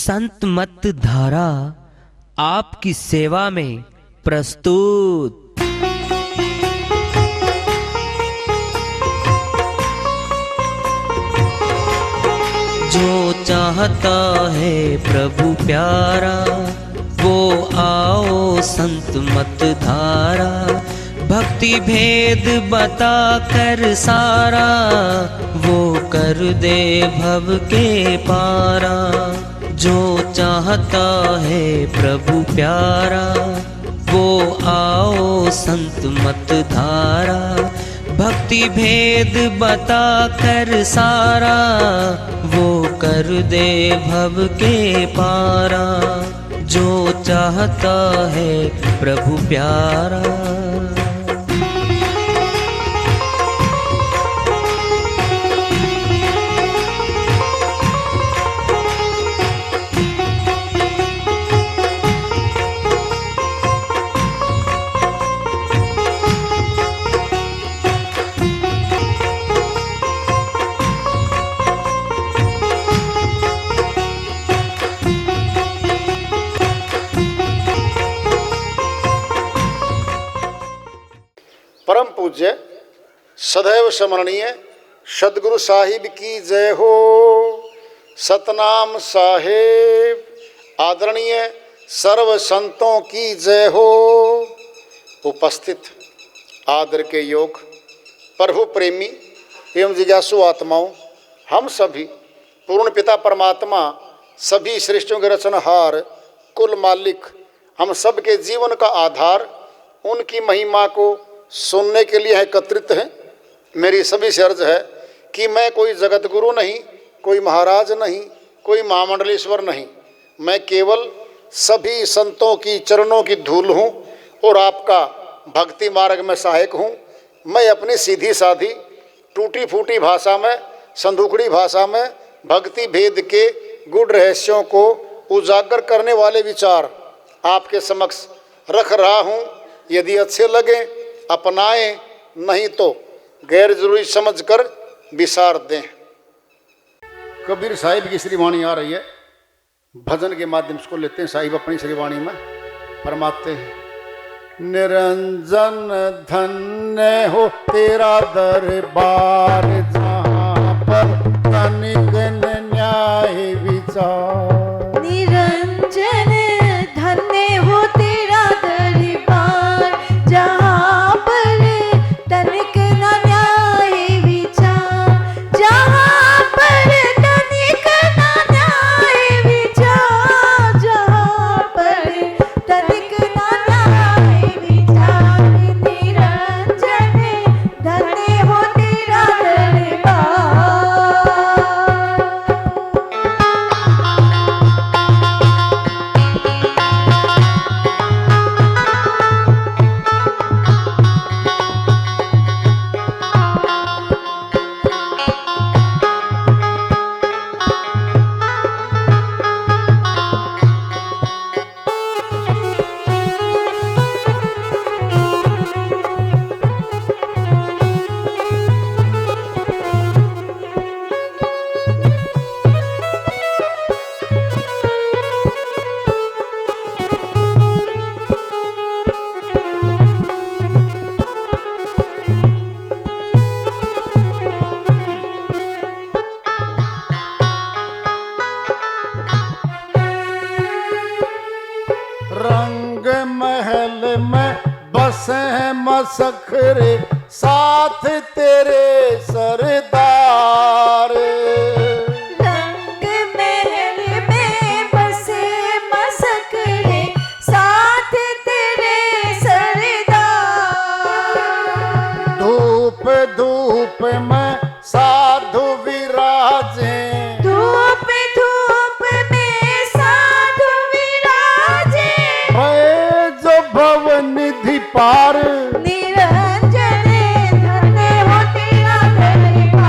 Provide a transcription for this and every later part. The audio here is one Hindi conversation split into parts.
संत मत धारा आपकी सेवा में प्रस्तुत। जो चाहता है प्रभु प्यारा वो आओ संत मत धारा, भक्ति भेद बता कर सारा वो कर दे भव के पारा। जो चाहता है प्रभु प्यारा वो आओ संत मत धारा, भक्ति भेद बता कर सारा वो कर दे भव के पारा। जो चाहता है प्रभु प्यारा। परम पूज्य सदैव स्मरणीय सदगुरु साहिब की जय हो। सतनाम साहेब आदरणीय सर्व संतों की जय हो। उपस्थित आदर के योग प्रभु प्रेमी एवं जिज्ञासु आत्माओं, हम सभी पूर्ण पिता परमात्मा सभी सृष्टियों के रचनहार कुल मालिक हम सब के जीवन का आधार उनकी महिमा को सुनने के लिए एकत्रित हैं। मेरी सभी से अर्ज है कि मैं कोई जगत गुरु नहीं, कोई महाराज नहीं, कोई महामंडलेश्वर नहीं, मैं केवल सभी संतों की चरणों की धूल हूँ और आपका भक्ति मार्ग में सहायक हूँ। मैं अपनी सीधी साधी टूटी फूटी भाषा में, संदूकड़ी भाषा में भक्ति भेद के गुड़ रहस्यों को उजागर करने वाले विचार आपके समक्ष रख रहा हूँ। यदि अच्छे लगे अपनाएं, नहीं तो गैर जरूरी समझकर विसार दें। कबीर साहिब की श्रीवाणी आ रही है, भजन के माध्यम से लेते हैं। साहिब अपनी श्रीवाणी में फरमाते हैं, निरंजन धन्य हो तेरा दरबार, जहाँ पर तनिक न्याय विचार। निरंजन धन्य हो तेरा दरबार, जहाँ पर तनिक न न्याय विचार, जहाँ पर तनिक न न्याय विचार, जहाँ पर तनिक न न्याय विचार। निरंजन धन्य हो तेरा दरबार। रंग महल में बसे हैं मसखरे, साथ तेरे सरदार। रंग महल में बसे मसखरे, साथ तेरे सरदार। धूप धूप में साधु विराजे, धूप धूप में साधु विराजे। भय जो भवन निधि पार। निरंजन धन्य हो तेरा दरबार।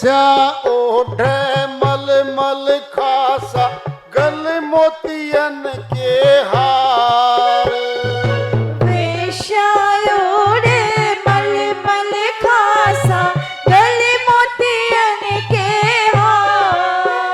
स्या ओढ़े मल मल खासा गल मोतियन के हार। वेश्यायोड़े मल मल खासा गल मोतियन के हार।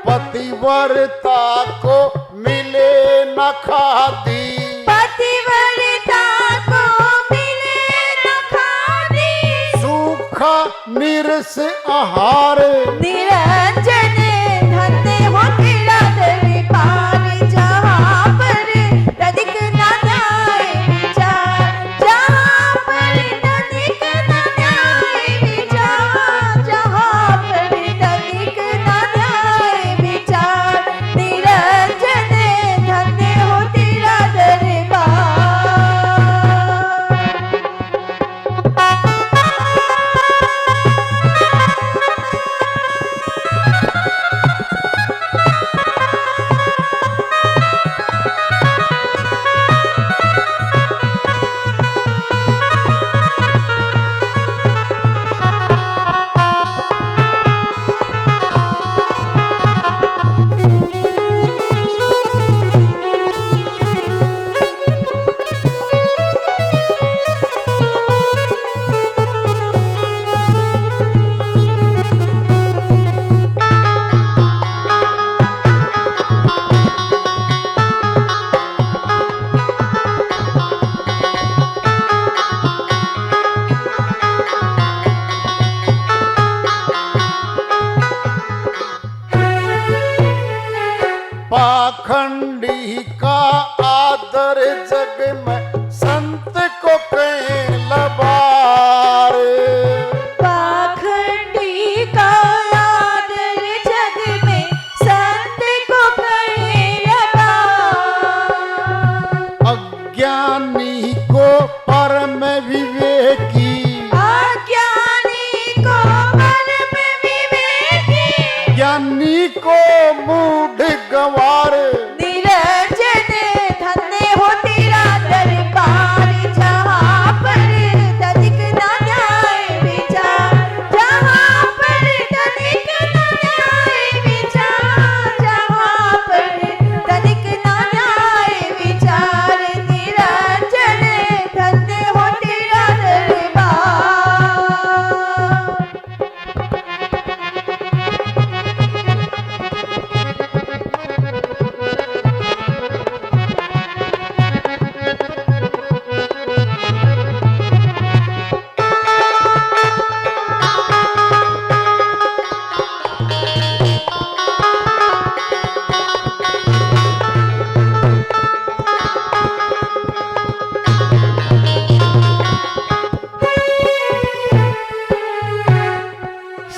पतिव्रता को मिले न खादी, पतिव्रता को मिले न खादी। सूखा निरस आहार। निरंजन धन्य हो तेरा दरबार, जहाँ पर तनिक न न्याय विचार, जहाँ पर तनिक न न्याय विचार, जहाँ पर तनिक न न्याय विचार। निरंजन धन्य हो तेरा दरबार। पाखंडी का आदर जग में संत को कहीं लबार। पाखंडी का आदर जग में संत को कहे लबार। अज्ञानी को परम विवेकी, अज्ञानी को परम विवेकी। ज्ञानी को मूढ़ गंवार। निरंजन धन्य हो तेरा दरबार, जहाँ पर तनिक न न्याय विचार, जहाँ पर तनिक न न्याय विचार, जहाँ पर तनिक न न्याय विचार। निरंजन धन्य हो तेरा दरबार।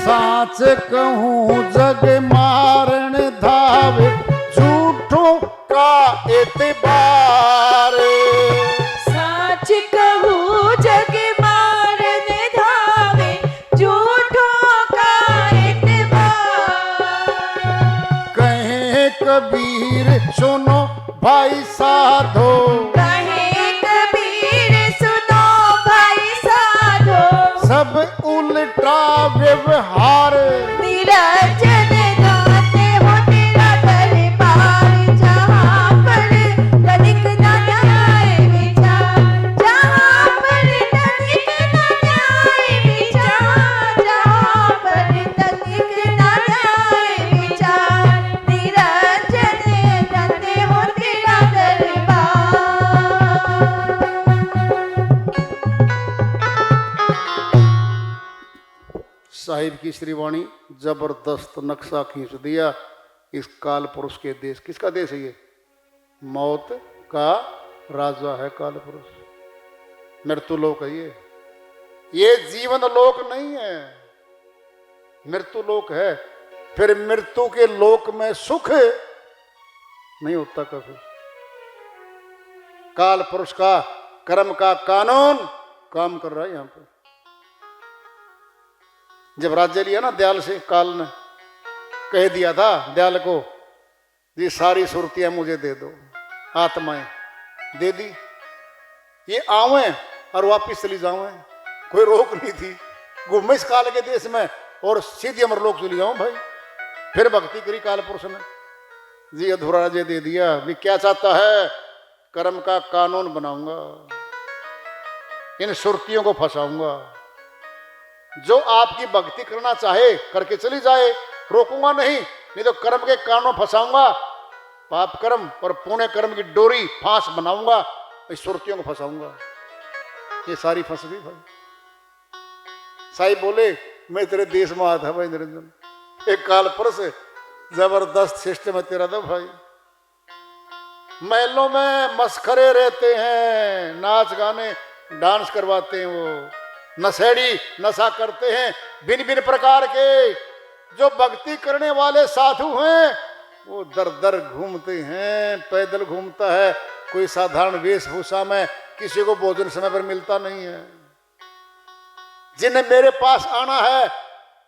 साच कहूँ जग मारण धावे, झूठों का एतबार। साच कहूँ जग मारन धावे, झूठों का एतबार। कहे कबीर सुनो भाई साधो, कहे कबीर सुनो भाई साधो। सब उल्टा व्यवहार। निरंजन दाते हो तेरा दरबार, जहाँ पर तनिक न न्याय विचार, जहाँ पर तनिक न न्याय विचार, जहाँ पर तनिक न न्याय विचार। निरंजन दाते हो तेरा साहिब की श्रीवाणी जबरदस्त नक्शा खींच दिया इस काल पुरुष के देश। किसका देश है ये? मौत का राजा है काल पुरुष, मृत्यु लोक है ये जीवन लोक नहीं है, मृत्यु लोक है। फिर मृत्यु के लोक में सुख नहीं होता कभी। काल पुरुष का कर्म का कानून काम कर रहा है यहां पर। जब राज्य लिया ना दयाल से, काल ने कह दिया था दयाल को, ये सारी सुरतियां मुझे दे दो, आत्माएं दे दी, ये आवे और वापिस चली जावे, कोई रोक नहीं थी। घूमे इस काल के देश में और सीधी अमरलोक चली जाऊं भाई। फिर भक्ति करी काल पुरुष ने, जी अधूरा राज्य दे दिया। भी क्या चाहता है? कर्म का कानून बनाऊंगा, इन सुर्तियों को फंसाऊंगा। जो आपकी भक्ति करना चाहे करके चली जाए, रोकूंगा नहीं तो कर्म के कानून फंसाऊंगा, पाप कर्म और पुण्य कर्म की डोरी फांस बनाऊंगा, इस सुर्तियों को फंसाऊंगा। ये सारी फंस गई भाई। साईं बोले मैं तेरे देश में आया था भाई निरंजन, एक काल पुरुष जबरदस्त सिस्टम है तेरा। तो भाई महलों में मस्खरे रहते हैं, नाच गाने डांस करवाते हैं, वो नशेड़ी नशा करते हैं भिन्न भिन्न प्रकार के। जो भक्ति करने वाले साधु हैं वो दर दर घूमते हैं, पैदल घूमता है, कोई साधारण वेशभूषा में, किसी को भोजन समय पर मिलता नहीं है। जिन्हें मेरे पास आना है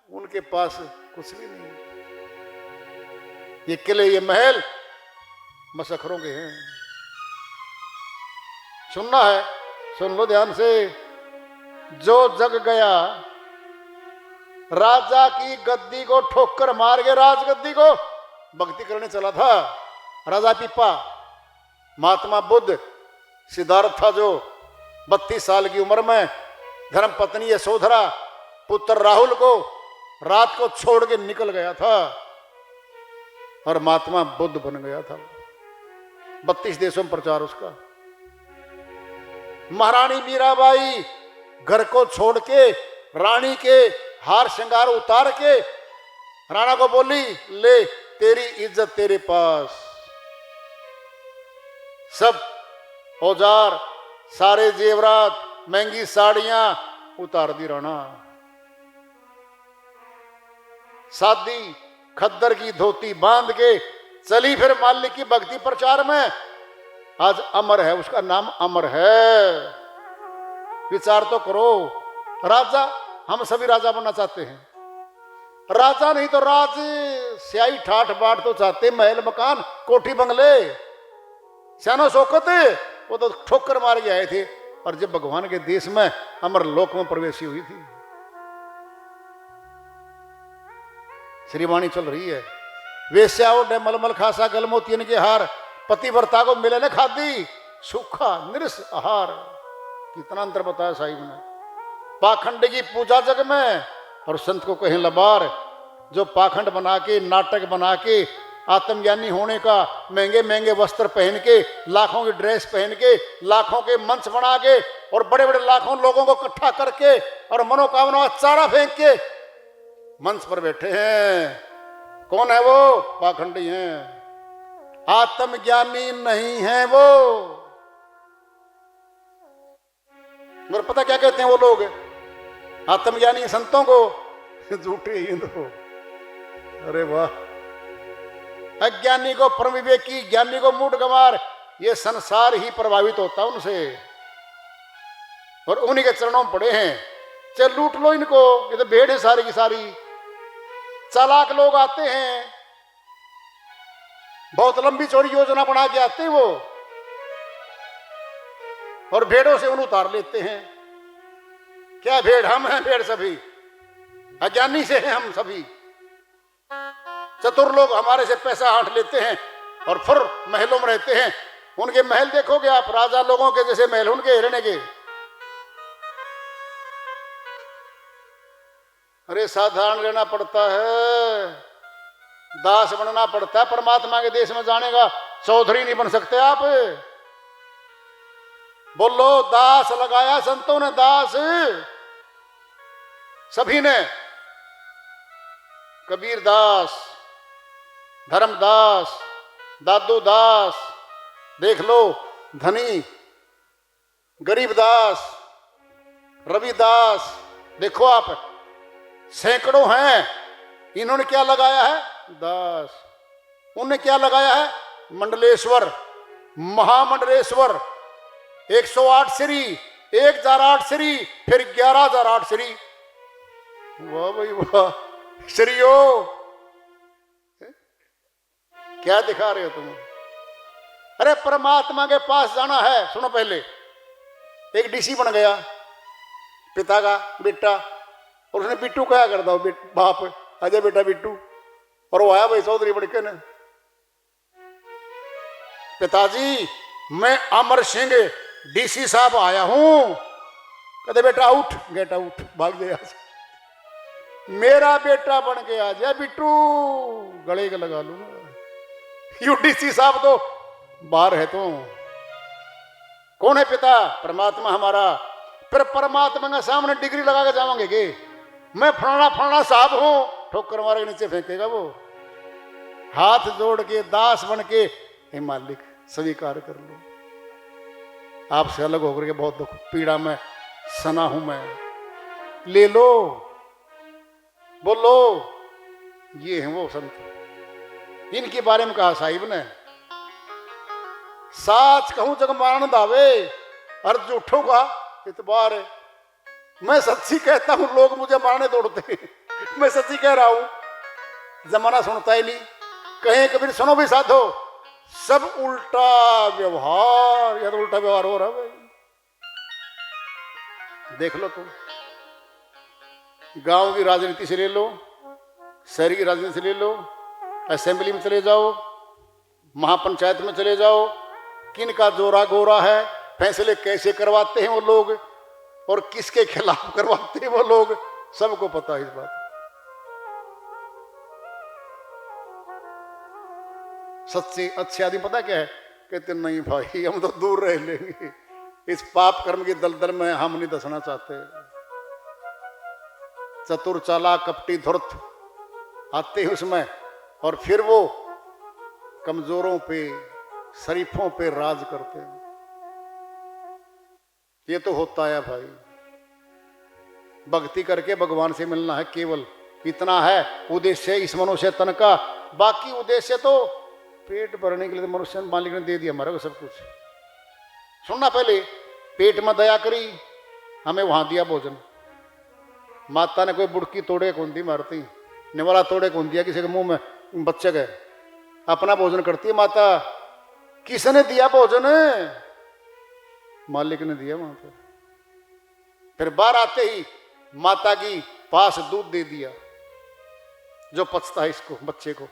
उनके पास कुछ भी नहीं। ये किले ये महल मसखरों के हैं। सुनना है, सुन लो ध्यान से। जो जग गया राजा की गद्दी को ठोकर मार के, राजगद्दी को भक्ति करने चला था राजा पीपा। महात्मा बुद्ध सिद्धार्थ था जो 32 साल की उम्र में धर्म पत्नी यशोधरा पुत्र राहुल को रात को छोड़ के निकल गया था और महात्मा बुद्ध बन गया था। 32 देशों में प्रचार उसका। महारानी मीराबाई घर को छोड़ के रानी के हार श्रृंगार उतार के राणा को बोली, ले तेरी इज्जत तेरे पास। सब औजार, सारे जेवरात, महंगी साड़ियां उतार दी राणा। सादी खद्दर की धोती बांध के चली फिर मालिक की भक्ति प्रचार में। आज अमर है, उसका नाम अमर है। विचार तो करो। राजा, हम सभी राजा बनना चाहते हैं। राजा नहीं तो राज, स्याही ठाठ बाट तो चाहते, महल मकान कोठी बंगले। सियानो शौकत वो तो ठोकर मार के आए थे और जब भगवान के देश में अमर लोक में प्रवेशी हुई थी। श्रीवाणी चल रही है। वेश्या उठे मलमल खासा गलमोतियन के हार, पतिव्रता को मिले न खादी सूखा निरस आहार। कितना अंतर बताया साहिब ने। पाखंड की पूजा जग में और संत को कहें लबार। जो पाखंड बना के, नाटक बना के, आत्मज्ञानी होने का महंगे महंगे वस्त्र पहन के, लाखों की ड्रेस पहन के, लाखों के मंच बना के और बड़े बड़े लाखों लोगों को इकट्ठा करके और मनोकामना चारा फेंक के मंच पर बैठे हैं। कौन है वो? पाखंडी हैं, आत्मज्ञानी नहीं है वो। मगर पता क्या कहते हैं वो लोग आत्मज्ञानी संतों को? झूठे ही तो। अरे वाह। अज्ञानी को परम विवेकी, ज्ञानी को मूढ़ गंवार। ये संसार ही प्रभावित होता उनसे और उन्हीं के चरणों में पड़े हैं। चल लूट लो इनको, ये तो भेड़ है सारी की सारी। चालाक लोग आते हैं, बहुत लंबी चौड़ी योजना बना के आते हैं वो और भेड़ों से उन्हें उतार लेते हैं। क्या भेड़? हम हैं भेड़ सभी। अज्ञानी से हैं हम सभी। चतुर लोग हमारे से पैसा हांट लेते हैं और फिर महलों में रहते हैं। उनके महल देखोगे आप, राजा लोगों के जैसे महल उनके रहने के। अरे साधारण रहना पड़ता है, दास बनना पड़ता है। परमात्मा के देश में जाने का चौधरी नहीं बन सकते आप। बोलो, दास लगाया संतों ने, दास सभी ने। कबीर दास, धर्मदास, दादू दास, देख लो, धनी गरीबदास, रविदास, देखो आप, सैकड़ों हैं। इन्होंने क्या लगाया है? दास। उन्होंने क्या लगाया है? मंडलेश्वर, महामंडलेश्वर। 108 श्री, 1008 श्री, फिर 11,008 श्री। वाह भाई वाह। श्रीयो क्या दिखा रहे हो तुम? अरे परमात्मा के पास जाना है। सुनो, पहले एक डीसी बन गया, पिता का बेटा, और उसने बिट्टू कहा करता बाप अजय बेटा बिट्टू, और वो आया भाई चौधरी बड़के ने, पिताजी मैं अमर सिंह डीसी साहब आया हूं। कहते बेटा आउट, गेट आउट, भाग जाए आज, मेरा बेटा बन के आ जाए बिट्टू, गले का लगा लूंगा। यू डीसी साहब तो बाहर है, तो कौन है पिता? परमात्मा हमारा। फिर परमात्मा के सामने डिग्री लगा के जाओगे कि मैं फलाना फलाना साहब हूं, ठोकर मार के नीचे फेंकेगा वो। हाथ जोड़ के दास बन के, हे मालिक स्वीकार कर लो, आपसे अलग होकर के बहुत दुख पीड़ा में सना हूं मैं, ले लो, बोलो। ये है वो संत, इनके बारे में कहा साहिब ने, साच कहूं जग मारन दावे और झूठों का इतबार है। मैं सच्ची कहता हूं, लोग मुझे मारने दौड़ते हैं, मैं सच्ची कह रहा हूं, जमाना सुनता ही नहीं। कहीं कभी सुनो भी साधो, सब उल्टा व्यवहार, या तो उल्टा व्यवहार हो रहा है। देख लो तुम, गांव की राजनीति से ले लो, शहर की राजनीति से ले लो, असेंबली में चले जाओ, महापंचायत में चले जाओ, किन का जोरा गोरा है, फैसले कैसे करवाते हैं वो लोग, और किसके खिलाफ करवाते हैं वो लोग, सबको पता है इस बात। सच्चे अच्छे आदमी पता क्या है? कहते नहीं भाई हम तो दूर रह लेंगे, इस पाप कर्म की दलदल में हम नहीं दसना चाहते। चतुर चालाक कपटी धूर्त आते हैं उसमें, और फिर वो कमजोरों पे शरीफों पे राज करते हैं। ये तो होता है भाई, भक्ति करके भगवान से मिलना है, केवल इतना है उद्देश्य इस मनुष्य तन का। बाकी उद्देश्य तो पेट भरने के लिए तो मनुष्य मालिक ने दे दिया हमारे को सब कुछ। सुनना, पहले पेट में दया करी, हमें वहां दिया भोजन। माता ने कोई बुड़की तोड़े कौन दी मारती, निवाला तोड़े कौन दिया किसी के मुंह में बच्चे गए, अपना भोजन करती है माता। किसने दिया भोजन? मालिक ने दिया वहां पर। फिर बाहर आते ही माता की पास दूध दे दिया, जो पचता है इसको बच्चे को।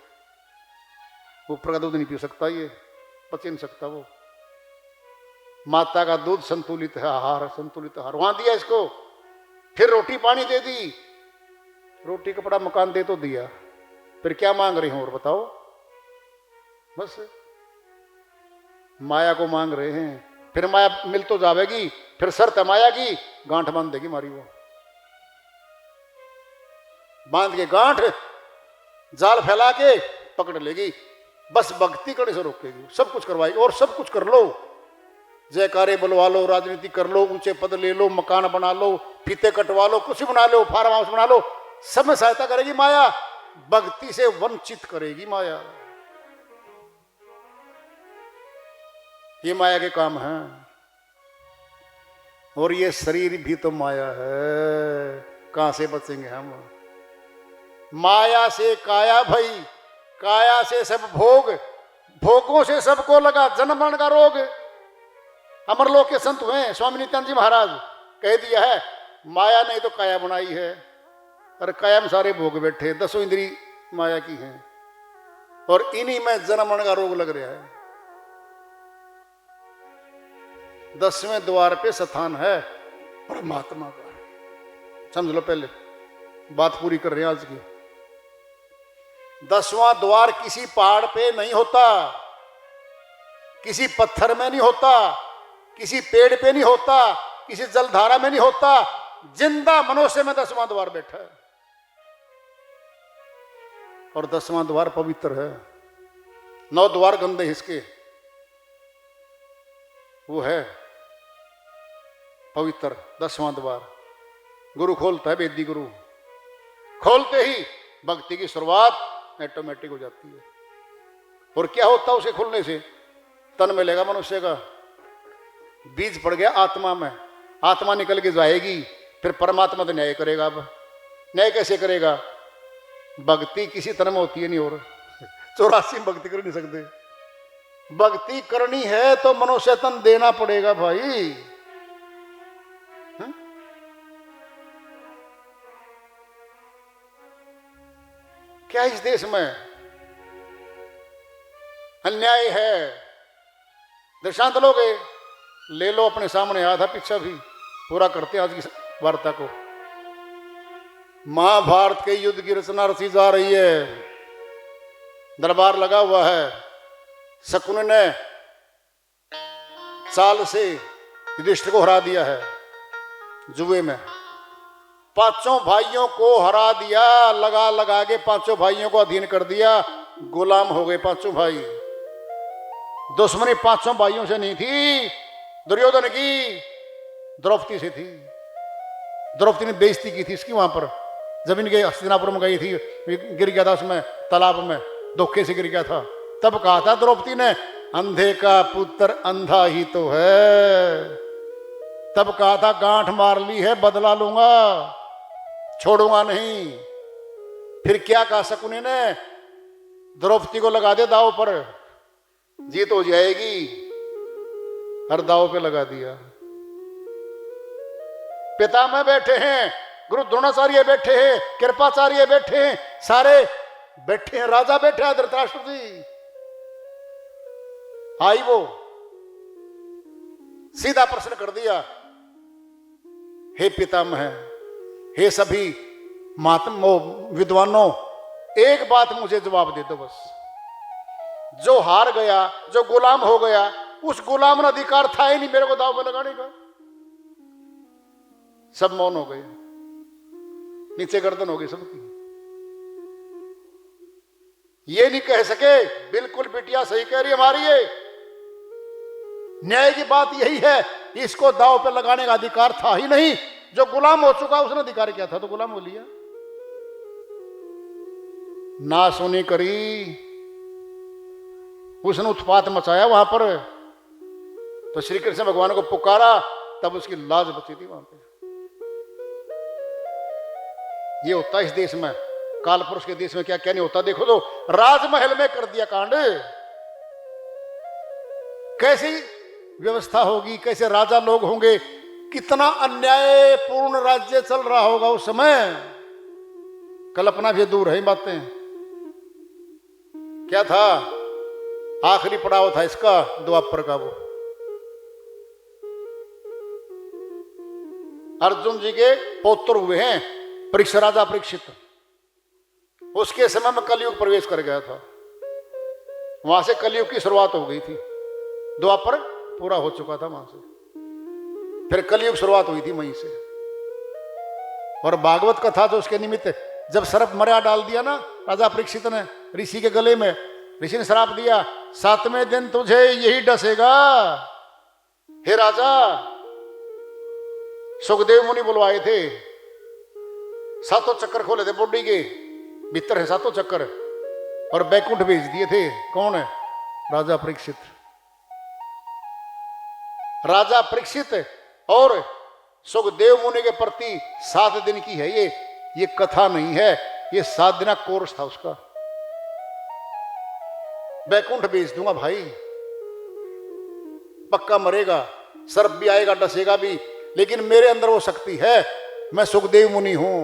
ऊपर का दूध नहीं पी सकता, ये पच नहीं सकता वो। माता का दूध संतुलित है आहार, संतुलित आहार वहां दिया इसको। फिर रोटी पानी दे दी, रोटी कपड़ा मकान दे तो दिया, फिर क्या मांग रही हूं और बताओ? बस माया को मांग रहे हैं। फिर माया मिल तो जावेगी, फिर शर्त है माया की, गांठ बांध देगी मारी वो, बांध के गांठ जाल फैला के पकड़ लेगी। बस भक्ति करने से रोकेगी, सब कुछ करवाएगी। और सब कुछ कर लो, जयकारे बुलवा लो, राजनीति कर लो, ऊंचे पद ले लो, मकान बना लो, फीते कटवा लो, कुछ बना लो, फार्म हाउस बना लो, सब में सहायता करेगी माया। भक्ति से वंचित करेगी माया। ये माया के काम हैं। और ये शरीर भी तो माया है, कहां से बचेंगे हम? माया से काया भई, काया से सब भोग, भोगों से सबको लगा जन्म मरण का रोग। अमरलोक के संत हुए स्वामी नित्यानंद जी महाराज, कह दिया है माया ने तो काया बनाई है, और काया में सारे भोग बैठे, 10 इंद्री माया की हैं, और इन्हीं में जन्म मरण का रोग लग रहा है। 10वें द्वार पे स्थान है परमात्मा का। समझ लो, पहले बात पूरी कर रहे हैं आज की। 10वां द्वार किसी पहाड़ पे नहीं होता, किसी पत्थर में नहीं होता, किसी पेड़ पे नहीं होता, किसी जलधारा में नहीं होता, जिंदा मनुष्य में 10वां द्वार बैठा है। और 10वां द्वार पवित्र है। 9 द्वार गंदे इसके, वो है पवित्र 10वां द्वार। गुरु खोलता है, वेदी गुरु खोलते ही भक्ति की शुरुआत ऑटोमेटिक हो जाती है। और क्या होता है उसे खुलने से? तन मिलेगा मनुष्य का, बीज पड़ गया आत्मा में, आत्मा निकल के जाएगी, फिर परमात्मा तो न्याय करेगा। अब न्याय कैसे करेगा? भक्ति किसी तरह में होती है नहीं, और 84 में भक्ति कर नहीं सकते। भक्ति करनी है तो मनुष्य तन देना पड़ेगा भाई। क्या इस देश में अन्याय है? दृष्टांत लोगे, ले लो अपने सामने, आधा पीछा भी पूरा करते आज की वार्ता को। महाभारत के युद्ध की रचना रची जा रही है, दरबार लगा हुआ है। शकुनि ने चाल से युधिष्ठिर को हरा दिया है जुए में। पांचों भाइयों को हरा दिया, लगा लगा के पांचों भाइयों को अधीन कर दिया, गुलाम हो गए पांचों भाई। दुश्मनी पांचों भाइयों से नहीं थी दुर्योधन की, द्रौपदी से थी। द्रौपदी ने बेइज्जती की थी इसकी वहां पर, जब इनके हस्तिनापुर में गई थी, गिर गया था उसमें तालाब में, धोखे से गिर गया था। तब कहा था द्रौपदी ने, अंधे का पुत्र अंधा ही तो है। तब कहा था गांठ मार ली है, बदला लूंगा, छोड़ूंगा नहीं। फिर क्या कहा शकुनि ने, द्रौपदी को लगा दे दाव पर, जीत हो जाएगी। हर दाव पे लगा दिया। पितामह बैठे हैं, गुरु द्रोणाचार्य बैठे हैं, कृपाचार्य बैठे हैं, सारे बैठे हैं, राजा बैठे हैं धृतराष्ट्र जी। आई वो सीधा प्रश्न कर दिया, हे पितामह, हे सभी महात्मा विद्वानों, एक बात मुझे जवाब दे दो बस। जो हार गया, जो गुलाम हो गया, उस गुलाम ने अधिकार था ही नहीं मेरे को दाव पे लगाने का। सब मौन हो गए, नीचे गर्दन हो गई सबकी। ये नहीं कह सके, बिल्कुल बिटिया सही कह रही हमारी ये, न्याय की बात यही है, इसको दाव पे लगाने का अधिकार था ही नहीं। जो गुलाम हो चुका उसने अधिकार किया था तो गुलाम हो लिया। ना सुनी करी, उसने उत्पात मचाया वहां पर, तो श्री कृष्ण भगवान को पुकारा, तब उसकी लाज बची थी वहां पे। ये होता इस देश में, काल पुरुष के देश में क्या क्या नहीं होता देखो तो। राजमहल में कर दिया कांड, कैसी व्यवस्था होगी, कैसे राजा लोग होंगे, कितना अन्यायपूर्ण राज्य चल रहा होगा उस समय। कल्पना भी दूर है बातें। क्या था, आखिरी पड़ाव था इसका द्वापर का। वो अर्जुन जी के पौत्र हुए हैं परीक्षा, राजा परीक्षित। उसके समय में कलयुग प्रवेश कर गया था, वहां से कलयुग की शुरुआत हो गई थी। द्वापर पूरा हो चुका था वहां से, फिर कलयुग शुरुआत हुई थी वहीं से। और भागवत कथा जो उसके निमित्त, जब सर्प मर्या डाल दिया ना राजा परीक्षित ने ऋषि के गले में, ऋषि ने श्राप दिया, 7वें दिन तुझे यही डसेगा। हे राजा, सुखदेव मुनि बुलवाए थे, 7 चक्कर खोले थे बॉडी के भीतर है 7 चक्कर, और बैकुंठ भेज दिए थे। कौन है? राजा परीक्षित। राजा परीक्षित और सुखदेव मुनि के प्रति 7 दिन की है ये कथा नहीं है, ये 7 दिन कोर्स था उसका। बैकुंठ भेज दूंगा भाई, पक्का मरेगा, सर्प भी आएगा, डसेगा भी, लेकिन मेरे अंदर वो शक्ति है, मैं सुखदेव मुनि हूं,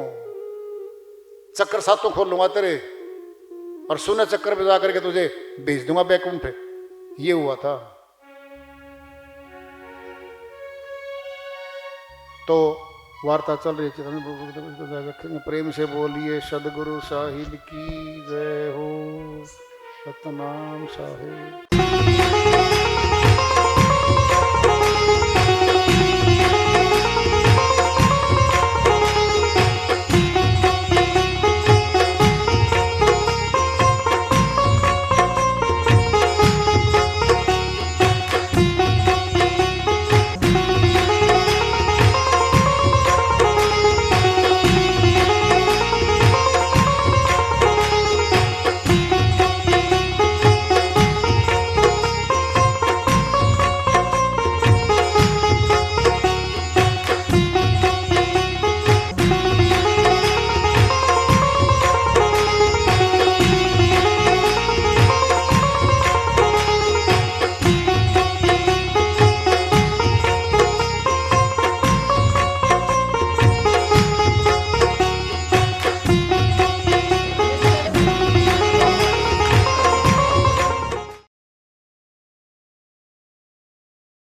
चक्कर 7 खोल लूंगा तेरे, और 0 चक्कर पे जाकर के तुझे भेज दूंगा बैकुंठ। ये हुआ था। तो वार्ता चल रही है, प्रेम से बोलिए सदगुरु साहिब की जय हो, सतनाम साहिब।